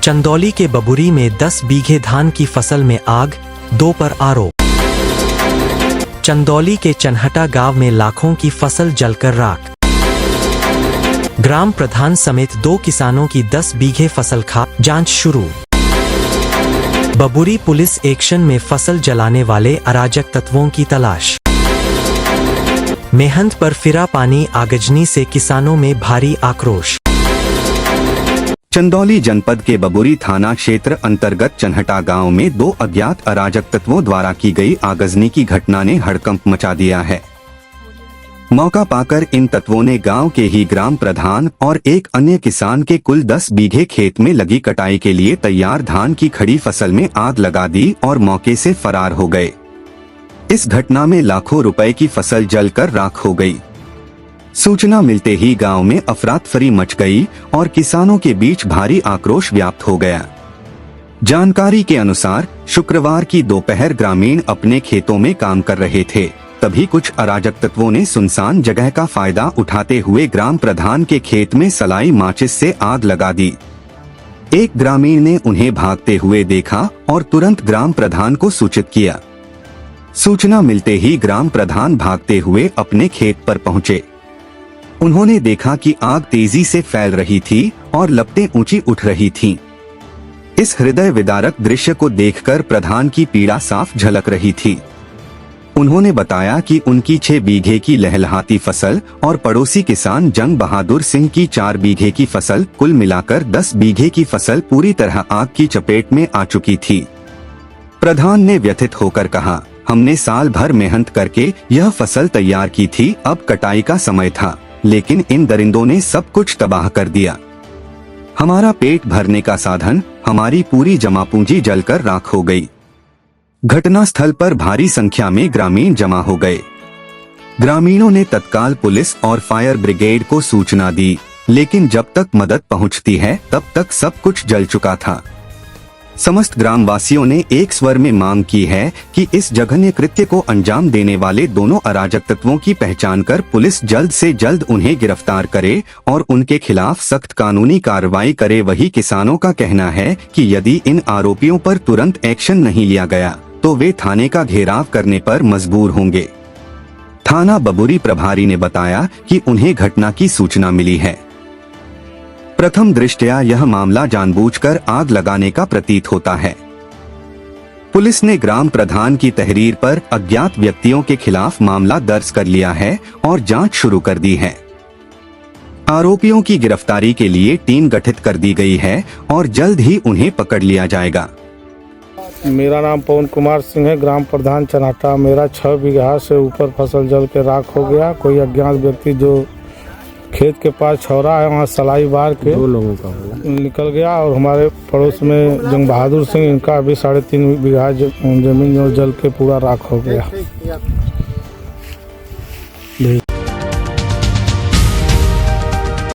चंदौली के बबुरी में 10 बीघे धान की फसल में आग, 2 पर आरोप। चंदौली के चनहटा गांव में लाखों की फसल जलकर राख। ग्राम प्रधान समेत 2 किसानों की 10 बीघे फसल खाक, जांच शुरू। बबुरी पुलिस एक्शन में फसल जलाने वाले अराजक तत्वों की तलाश। मेहंत पर फिरा पानी, आगजनी से किसानों में भारी आक्रोश। चंदौली जनपद के बबुरी थाना क्षेत्र अंतर्गत चनहटा गांव में 2 अज्ञात अराजक तत्वों द्वारा की गई आगजनी की घटना ने हड़कंप मचा दिया है। मौका पाकर इन तत्वों ने गांव के ही ग्राम प्रधान और एक अन्य किसान के कुल 10 बीघे खेत में लगी कटाई के लिए तैयार धान की खड़ी फसल में आग लगा दी और मौके से फरार हो गए। इस घटना में लाखों रुपए की फसल जलकर राख हो गई। सूचना मिलते ही गांव में अफरा-तफरी मच गई और किसानों के बीच भारी आक्रोश व्याप्त हो गया। जानकारी के अनुसार शुक्रवार की दोपहर ग्रामीण अपने खेतों में काम कर रहे थे, तभी कुछ अराजक तत्वों ने सुनसान जगह का फायदा उठाते हुए ग्राम प्रधान के खेत में सलाई माचिस से आग लगा दी। एक ग्रामीण ने उन्हें भागते हुए देखा और तुरंत ग्राम प्रधान को सूचित किया। सूचना मिलते ही ग्राम प्रधान भागते हुए अपने खेत पर पहुंचे। उन्होंने देखा कि आग तेजी से फैल रही थी और लपटें ऊंची उठ रही थीं। इस हृदय विदारक दृश्य को देखकर प्रधान की पीड़ा साफ झलक रही थी। उन्होंने बताया कि उनकी 6 बीघे की लहलहाती फसल और पड़ोसी किसान जंग बहादुर सिंह की 4 बीघे की फसल, कुल मिलाकर 10 बीघे की फसल पूरी तरह आग की चपेट में आ चुकी थी। प्रधान ने व्यथित होकर कहा, हमने साल भर मेहनत करके यह फसल तैयार की थी, अब कटाई का समय था, लेकिन इन दरिंदों ने सब कुछ तबाह कर दिया। हमारा पेट भरने का साधन, हमारी पूरी जमा पूंजी जलकर राख हो गई। घटना स्थल पर भारी संख्या में ग्रामीण जमा हो गए। ग्रामीणों ने तत्काल पुलिस और फायर ब्रिगेड को सूचना दी, लेकिन जब तक मदद पहुंचती है तब तक सब कुछ जल चुका था। समस्त ग्रामवासियों ने एक स्वर में मांग की है कि इस जघन्य कृत्य को अंजाम देने वाले दोनों अराजक तत्वों की पहचान कर पुलिस जल्द से जल्द उन्हें गिरफ्तार करे और उनके खिलाफ सख्त कानूनी कार्रवाई करे। वही किसानों का कहना है कि यदि इन आरोपियों पर तुरंत एक्शन नहीं लिया गया तो वे थाने का घेराव करने पर मजबूर होंगे। थाना बबुरी प्रभारी ने बताया कि उन्हें घटना की सूचना मिली है। प्रथम दृष्टया यह मामला जानबूझकर आग लगाने का प्रतीत होता है। पुलिस ने ग्राम प्रधान की तहरीर पर अज्ञात व्यक्तियों के खिलाफ मामला दर्ज कर लिया है और जांच शुरू कर दी है। आरोपियों की गिरफ्तारी के लिए टीम गठित कर दी गई है और जल्द ही उन्हें पकड़ लिया जाएगा। मेरा नाम पवन कुमार सिंह है, ग्राम प्रधान चनहटा। मेरा 6 बीघा से ऊपर फसल जल के राख हो गया। कोई अज्ञात व्यक्ति जो खेत के पास छौरा है वहाँ सलाई बार के 2 लोगों का निकल गया और हमारे पड़ोस में जंग बहादुर सिंह, इनका भी 3.5 बीघा जमीन जो जल के पूरा राख हो गया।